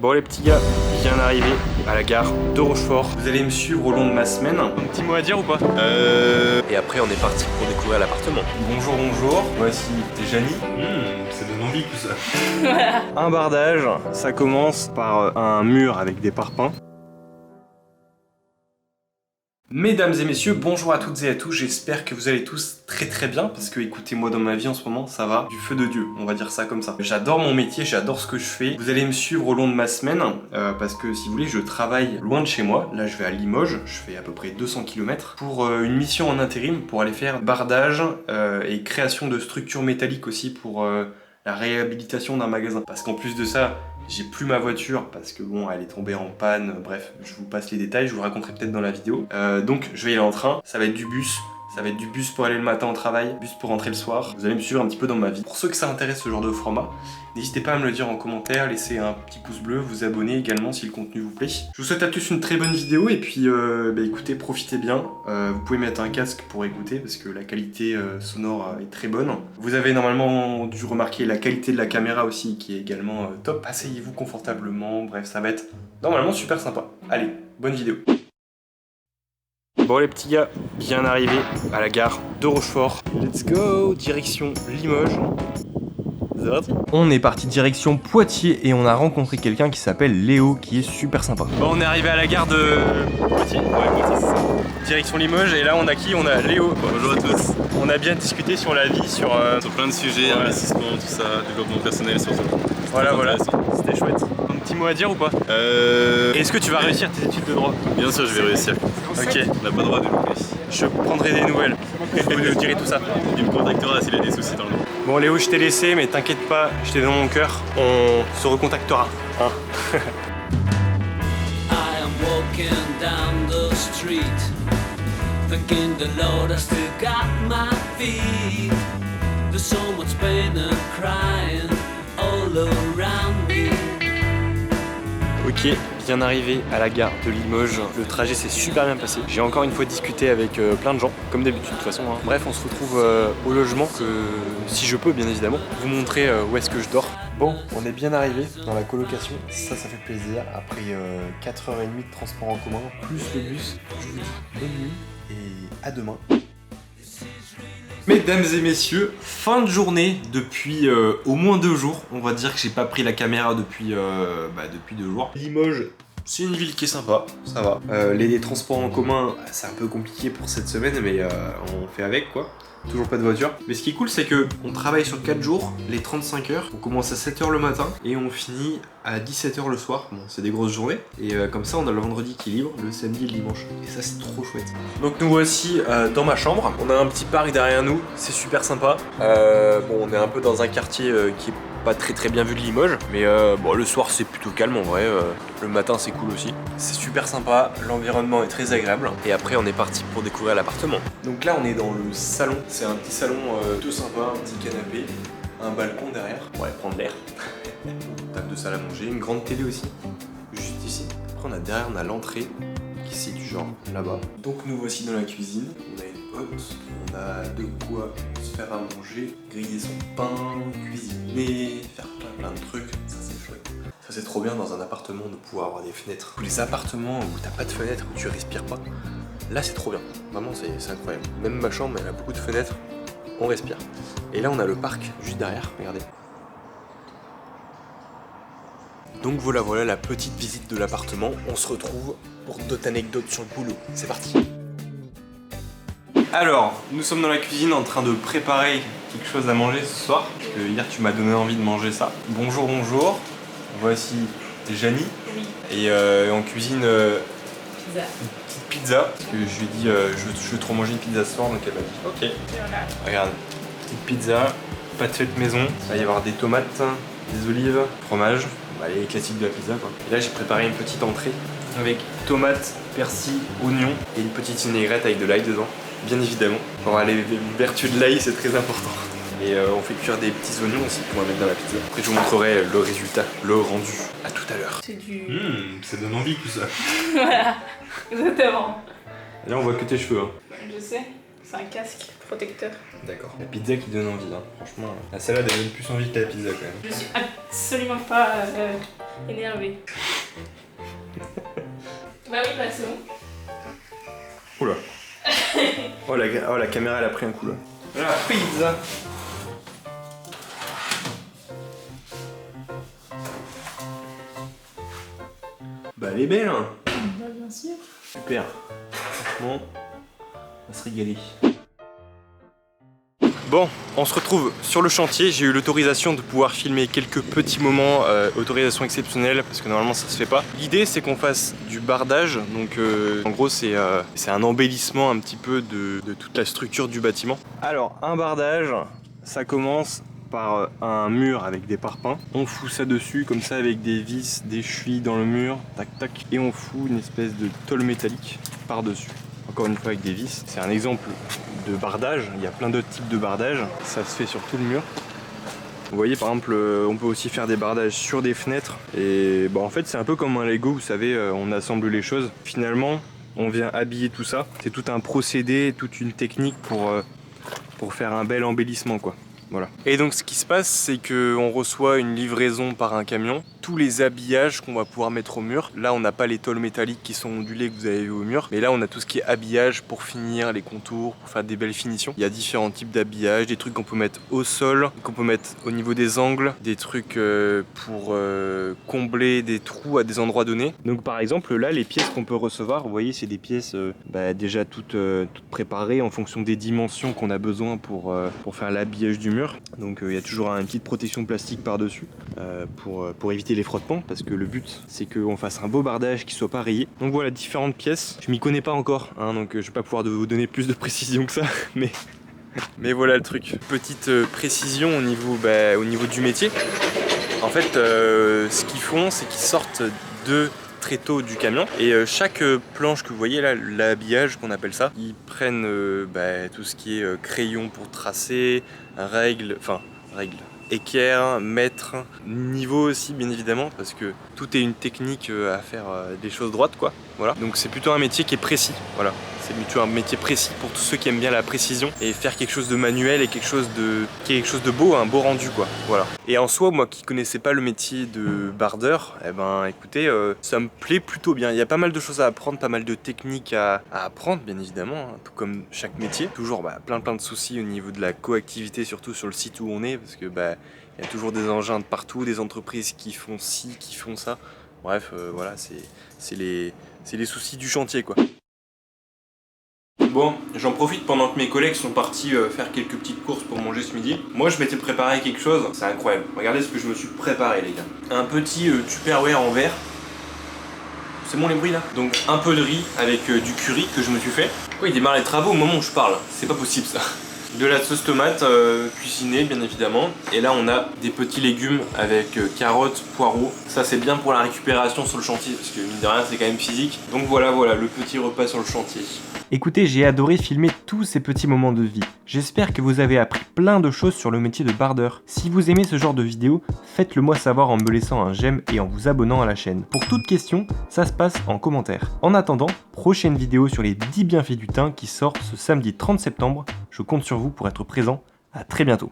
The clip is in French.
Bon les petits gars, je viens d'arriver à la gare de Rochefort. Vous allez me suivre au long de ma semaine. Un petit mot à dire ou pas? Et après on est parti pour découvrir l'appartement. Bonjour, bonjour. Voici Janie. Ça donne envie tout ça. Un bardage, ça commence par un mur avec des parpaings. Mesdames et messieurs, bonjour à toutes et à tous, j'espère que vous allez tous très bien parce que écoutez-moi, dans ma vie en ce moment ça va du feu de Dieu, on va dire ça comme ça. J'adore mon métier, j'adore ce que je fais. Vous allez me suivre au long de ma semaine parce que si vous voulez je travaille loin de chez moi. Là je vais à Limoges, je fais à peu près 200 km pour une mission en intérim pour aller faire bardage et création de structures métalliques aussi pour la réhabilitation d'un magasin. Parce qu'en plus de ça, j'ai plus ma voiture parce que bon, elle est tombée en panne, bref, je vous passe les détails, je vous le raconterai peut-être dans la vidéo. Donc je vais y aller en train, ça va être du bus. Ça va être du bus pour aller le matin au travail, bus pour rentrer le soir. Vous allez me suivre un petit peu dans ma vie. Pour ceux que ça intéresse ce genre de format, n'hésitez pas à me le dire en commentaire, laissez un petit pouce bleu, vous abonner également si le contenu vous plaît. Je vous souhaite à tous une très bonne vidéo et puis écoutez, profitez bien. Vous pouvez mettre un casque pour écouter parce que la qualité sonore est très bonne. Vous avez normalement dû remarquer la qualité de la caméra aussi qui est également top. Asseyez-vous confortablement, bref ça va être normalement super sympa. Allez, bonne vidéo. Bon les petits gars, bien arrivé à la gare de Rochefort. Let's go, direction Limoges. C'est parti. On est parti direction Poitiers et on a rencontré quelqu'un qui s'appelle Léo qui est super sympa. Bon on est arrivé à la gare de Poitiers. Ouais, Poitiers c'est ça. Direction Limoges et là on a qui? On a Léo. Bonjour à tous. On a bien discuté sur la vie, sur plein de sujets, ouais. Investissement, tout ça, développement personnel surtout. Voilà, c'était chouette. Un petit mot à dire ou pas? Est-ce que tu vas réussir tes études de droit? Bien sûr je vais réussir. Ok. On n'a pas le droit de louper. Je prendrai des nouvelles et vous nous direz tout ça. Il me contactera s'il a des soucis dans le dos. Bon Léo, je t'ai laissé mais t'inquiète pas, je t'ai dans mon cœur. On se recontactera. Hein. I am walking down the street, thanking the Lord I still got my feet. There's so much pain and crying all around me. Ok, bien arrivé à la gare de Limoges. Le trajet s'est super bien passé. J'ai encore une fois discuté avec plein de gens, comme d'habitude de toute façon. Hein. Bref, on se retrouve au logement, que si je peux bien évidemment, vous montrer où est-ce que je dors. Bon, on est bien arrivé dans la colocation. Ça fait plaisir. Après 4h30 de transport en commun, plus le bus. Je vous dis bonne nuit et à demain. Mesdames et messieurs, fin de journée depuis au moins 2 jours. On va dire que j'ai pas pris la caméra depuis 2 jours. Limoges, c'est une ville qui est sympa, ça va. Les transports en commun, c'est un peu compliqué pour cette semaine, mais on fait avec quoi. Toujours pas de voiture. Mais ce qui est cool, c'est que on travaille sur 4 jours, les 35 heures. On commence à 7h le matin et on finit à 17h le soir. Bon, c'est des grosses journées. Et comme ça, on a le vendredi qui est libre, le samedi et le dimanche. Et ça, c'est trop chouette. Donc nous voici dans ma chambre. On a un petit parc derrière nous, c'est super sympa. Bon, on est un peu dans un quartier qui est pas très bien vu de Limoges, mais bon, le soir c'est plutôt calme en vrai, le matin c'est cool aussi. C'est super sympa, l'environnement est très agréable. Et après on est parti pour découvrir l'appartement. Donc là on est dans le salon, c'est un petit salon tout sympa, un petit canapé, un balcon derrière pour aller prendre l'air. Table de salle à manger, une grande télé aussi, juste ici. Après on a l'entrée qui se situe genre là-bas. Donc nous voici dans la cuisine, on a une hotte, on a de quoi se faire à manger, griller son pain, cuisiner, faire plein de trucs, ça c'est chouette. Ça c'est trop bien dans un appartement de pouvoir avoir des fenêtres. Les appartements où t'as pas de fenêtres, où tu respires pas, là c'est trop bien, vraiment c'est incroyable. Même ma chambre elle a beaucoup de fenêtres, on respire. Et là on a le parc juste derrière, regardez. Donc voilà la petite visite de l'appartement. On se retrouve pour d'autres anecdotes sur le boulot. C'est parti. Alors, nous sommes dans la cuisine en train de préparer quelque chose à manger ce soir. Parce que hier tu m'as donné envie de manger ça. Bonjour, bonjour. Voici Janie. Oui. Et on cuisine Pizza. une petite pizza. Parce que je lui ai dit je veux trop manger une pizza ce soir, donc elle m'a dit ok. Et voilà. Regarde, petite pizza, pâte faite maison. Il va y avoir des tomates, des olives, fromage. Les classiques de la pizza quoi. Et là j'ai préparé une petite entrée avec tomates, persil, oignons et une petite vinaigrette avec de l'ail dedans, bien évidemment. Pour avoir les vertus de l'ail c'est très important. Et on fait cuire des petits oignons aussi qu'on va mettre dans la pizza. Après je vous montrerai le résultat, le rendu. À tout à l'heure. C'est du... Ça donne envie tout ça. Voilà, exactement. Et là on voit que tes cheveux. Hein. Je sais, c'est un casque protecteur. D'accord. La pizza qui donne envie, hein. Franchement. La salade elle donne plus envie que la pizza quand même. Je suis absolument pas Énervé. Bah oui, bah c'est bon. Oula. Oh la caméra elle a pris un coup là. La pizza. Bah elle est belle hein. Bah bien sûr. Super. Franchement, on va se régaler. Bon, on se retrouve sur le chantier. J'ai eu l'autorisation de pouvoir filmer quelques petits moments, autorisation exceptionnelle, parce que normalement ça se fait pas. L'idée c'est qu'on fasse du bardage, donc en gros c'est un embellissement un petit peu de toute la structure du bâtiment. Alors un bardage, ça commence par un mur avec des parpaings. On fout ça dessus comme ça avec des vis, des chevilles dans le mur, tac tac, et on fout une espèce de tôle métallique par-dessus. Encore une fois avec des vis. C'est un exemple de bardage, il y a plein d'autres types de bardage, ça se fait sur tout le mur. Vous voyez par exemple, on peut aussi faire des bardages sur des fenêtres, et bah, en fait c'est un peu comme un Lego, vous savez, on assemble les choses. Finalement, on vient habiller tout ça, c'est tout un procédé, toute une technique pour faire un bel embellissement quoi. Voilà. Et donc ce qui se passe, c'est qu'on reçoit une livraison par un camion, tous les habillages qu'on va pouvoir mettre au mur. Là on n'a pas les tôles métalliques qui sont ondulées que vous avez vu au mur, mais là on a tout ce qui est habillage pour finir les contours, pour faire des belles finitions. Il y a différents types d'habillage, des trucs qu'on peut mettre au sol, qu'on peut mettre au niveau des angles, des trucs pour combler des trous à des endroits donnés. Donc par exemple là les pièces qu'on peut recevoir, vous voyez c'est des pièces déjà toutes préparées en fonction des dimensions qu'on a besoin pour faire l'habillage du mur. Donc il y a toujours une petite protection plastique par dessus pour éviter les frottements, parce que le but c'est qu'on fasse un beau bardage qui soit pas rayé. Donc voilà, différentes pièces, je m'y connais pas encore hein, donc je vais pas pouvoir vous donner plus de précision que ça mais voilà le truc. Petite précision au niveau du métier. En fait ce qu'ils font c'est qu'ils sortent de tréteaux du camion, et chaque planche que vous voyez là, l'habillage qu'on appelle ça, ils prennent tout ce qui est crayon pour tracer, règles, équerre, mètre, niveau aussi bien évidemment, parce que tout est une technique à faire des choses droites quoi. Voilà. Donc c'est plutôt un métier qui est précis. Voilà. C'est plutôt un métier précis pour tous ceux qui aiment bien la précision et faire quelque chose de manuel et quelque chose de beau, un beau rendu quoi. Voilà. Et en soi, moi qui connaissais pas le métier de bardeur, eh ben écoutez, ça me plaît plutôt bien. Il y a pas mal de choses à apprendre, pas mal de techniques à apprendre bien évidemment, hein, tout comme chaque métier. Toujours plein de soucis au niveau de la coactivité, surtout sur le site où on est, parce que il y a toujours des engins de partout, des entreprises qui font ci, qui font ça. Bref, voilà, c'est les soucis du chantier quoi. Bon, j'en profite pendant que mes collègues sont partis faire quelques petites courses pour manger ce midi. Moi je m'étais préparé quelque chose, c'est incroyable. Regardez ce que je me suis préparé les gars. Un petit Tupperware en verre. C'est bon les bruits là? Donc un peu de riz avec du curry que je me suis fait. Pourquoi il démarre les travaux au moment où je parle? C'est pas possible ça. De la sauce tomate cuisinée bien évidemment. Et là on a des petits légumes avec carottes, poireaux. Ça c'est bien pour la récupération sur le chantier, parce que mine de rien c'est quand même physique. Donc voilà le petit repas sur le chantier. Écoutez, j'ai adoré filmer tous ces petits moments de vie. J'espère que vous avez appris plein de choses sur le métier de bardeur. Si vous aimez ce genre de vidéo, faites-le moi savoir en me laissant un j'aime et en vous abonnant à la chaîne. Pour toute question, ça se passe en commentaire. En attendant, prochaine vidéo sur les 10 bienfaits du thym qui sort ce samedi 30 septembre. Je compte sur vous pour être présent. À très bientôt.